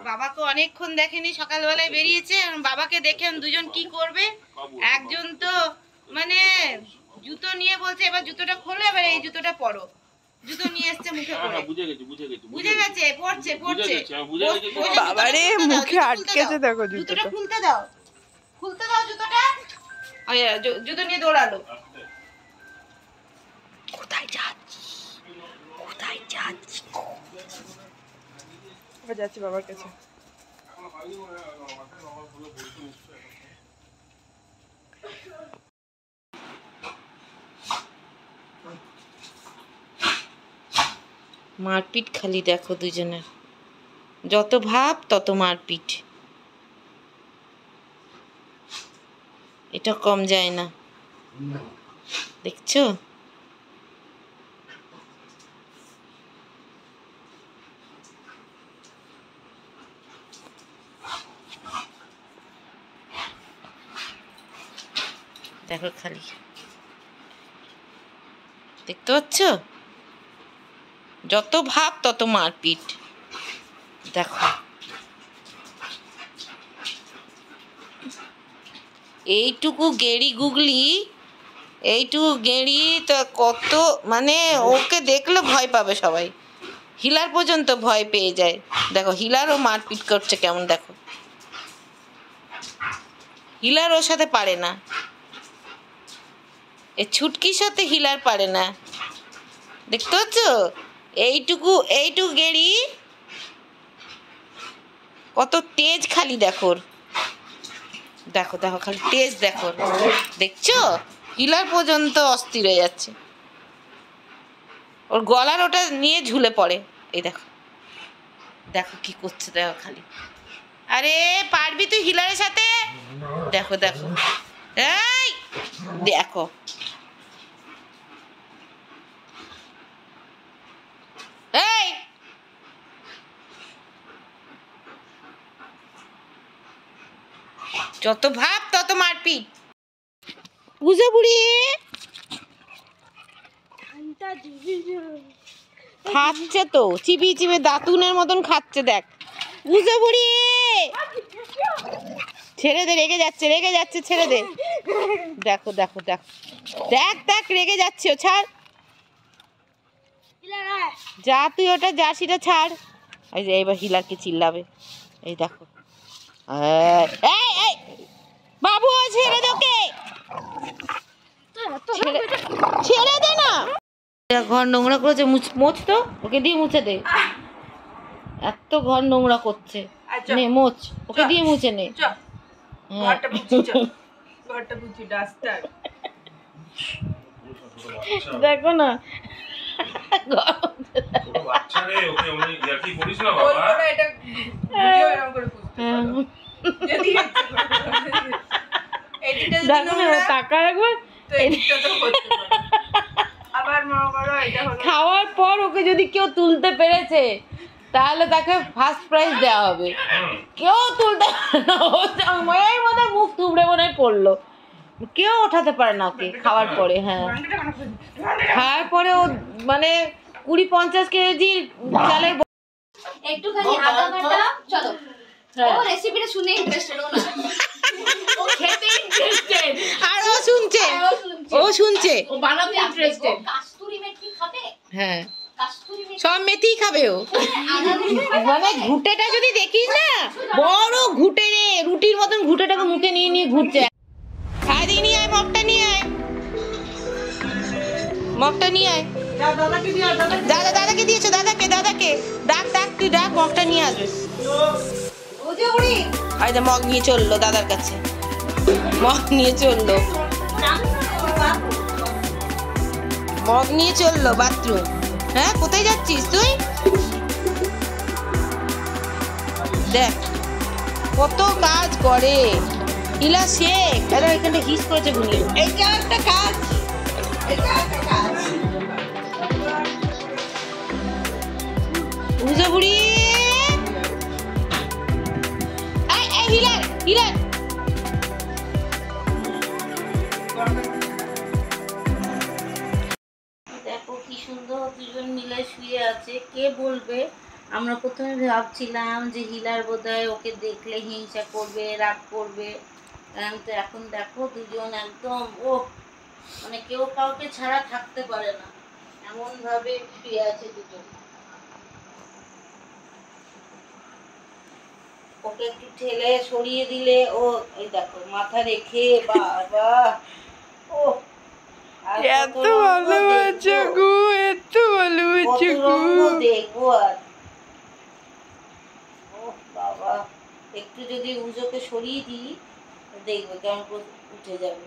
বাবাকে অনেকক্ষণ দেখেনি, সকালবেলায় বেরিয়েছে। বাবাকে দেখে দুজন কি করবে, একজন তো মানে জুতো নিয়ে বলছে এবার জুতোটা খোলো, এবার এই জুতোটা পরো। জুতো নিয়ে এসছে মুখে পরে, বুঝে গেছে, পড়ছে পড়ছে। বাবারে মুখে আটকেছে, দেখো জুতোটা খুলতে দাও, খুলতে দাও জুতোটা। জুতো নিয়ে দৌড়ালো। কোথায় যাচ্ছি, কোথায় যাচ্ছি? যাচ্ছি বাবার কাছে। মারপিট খালি দেখো দুজনের, যত ভাব তত মারপিট, এটা কম যায় না, দেখছো? দেখো খালি, দেখতে পাচ্ছ? যত ভাব তত মারপিট, দেখো। এইটুকু গেড়ি গুগলি, এইটুকু গেড়ি তো কত, মানে ওকে দেখলে ভয় পাবে সবাই। হিলার পর্যন্ত ভয় পেয়ে যায়। দেখো হিলারও মারপিট করছে কেমন, দেখো হিলার ওর সাথে পারে না, এ ছুটকির সাথে হিলার পারে না, দেখতে পাচ্ছ? এইটুকু গেড়ি কত তেজ খালি, দেখো দেখো দেখো খালি তেজ দেখো, দেখছো? হিলার পর্যন্ত অস্থির হয়ে যাচ্ছে, ওর গলার ওটা নিয়ে ঝুলে পড়ে। এই দেখো দেখো কি করছে, দেখো খালি। আরে পারবি তুই হিলারের সাথে? দেখো দেখো, এই দেখো, এই যত ভাব তত মারপিট। বুঝে বুড়ি খাচ্ছে তো, চিবি চিবি দাঁতুনের মতন খাচ্ছে, দেখ বুঝে বুড়ি। ছেড়ে দে, রেগে যাচ্ছে, রেগে যাচ্ছে, ছেড়ে দে। দেখো দেখো দেখো, দেখ দেখ রেগে যাচ্ছে, ও ছাড়, যা তুই ওটা জার্সিটা ছাড়। এই যে এবার হিলারকে চিল্লাবে, এই দেখো। এই এই বাবু ছেড়ে দে ওকে, ছেড়ে দে না। ঘর নোংরা করেছে, মোছ তো, ওকে দিয়ে মুছে দে। এত ঘর নোংরা করছে, নে মোছ, ওকে দিয়ে মুছে নে। দেখো না টাকা একবার খাওয়ার পর ওকে যদি কেউ তুলতে পেরেছে তাহলে তাকে ফার্স্ট প্রাইজ দেওয়া হবে। কেউ তুলতে মুখ থুবড়ে মনে হয় পড়লো, কেউ ওঠাতে পারে না ওকে খাওয়ার পরে। হ্যাঁ খাওয়ার পরে ও মানে 20-50 কেজি চালের একটুখানি আদা বাটা। চলো ও রেসিপিটা শুনে ইন্টারেস্টেড, ও না ও খেতে ইন্টারেস্টেড, আর ও শুনছে, ও শুনছে, ও বানাতে ইন্টারেস্টেড। কাস্তুরি মেথি খাবে? হ্যাঁ কাস্তুরি মেথি সব মেথি খাবে ও। মানে ঘুটেটা যদি দেখিস না, বড় ঘুটে রে, রুটির মতন ঘুটেটাকে মুখে নিয়ে নিয়ে ঘুরছে। খাদি নিয়ে আয়, মগটা নিয়ে আয়, মগটা নিয়ে আয়। দাদা দাদাকে দিয়েছো, দাদাকে দাদাকে ডাক ডাক, তুই ডাক, মগটা নিয়ে আসবে। এই যে মগ নিয়ে চললো দাদার কাছে, মগ নিয়ে চললো, মগ নিয়ে চললো বাথরুম। হ্যাঁ কোথায় যাচ্ছিস তুই? দেখ কত কাজ করে ইলা শেখ। দাদা এখানটা হিস করেছে গুনি, এটা একটা কাজ, এটা একটা কাজ। বুঝে বুড়ি, এই হিলার হিলার, দেখো কি সুন্দর দুজন মিলে শুয়ে আছে। কে বলবে আমরা প্রথমে ভাবছিলাম যে হিলার বোধহয় ওকে দেখলে হিংসা করবে, রাগ করবে, তো এখন দেখো দুজন একদম ও মানে কেউ কাউকে ছাড়া থাকতে পারে না, এমন ভাবে শুয়ে আছে দুজন। ওকে একটু ঠেলে সরিয়ে দিলে ও এই দেখো মাথা রেখে বাবা ও আর এত ভালোবাসো গো, এত ভালোবাসো গো। দেখবো আর ও বাবা একটু যদি উজোকে সরিয়ে দিই দেখবে কেমন করে উঠে যাবে।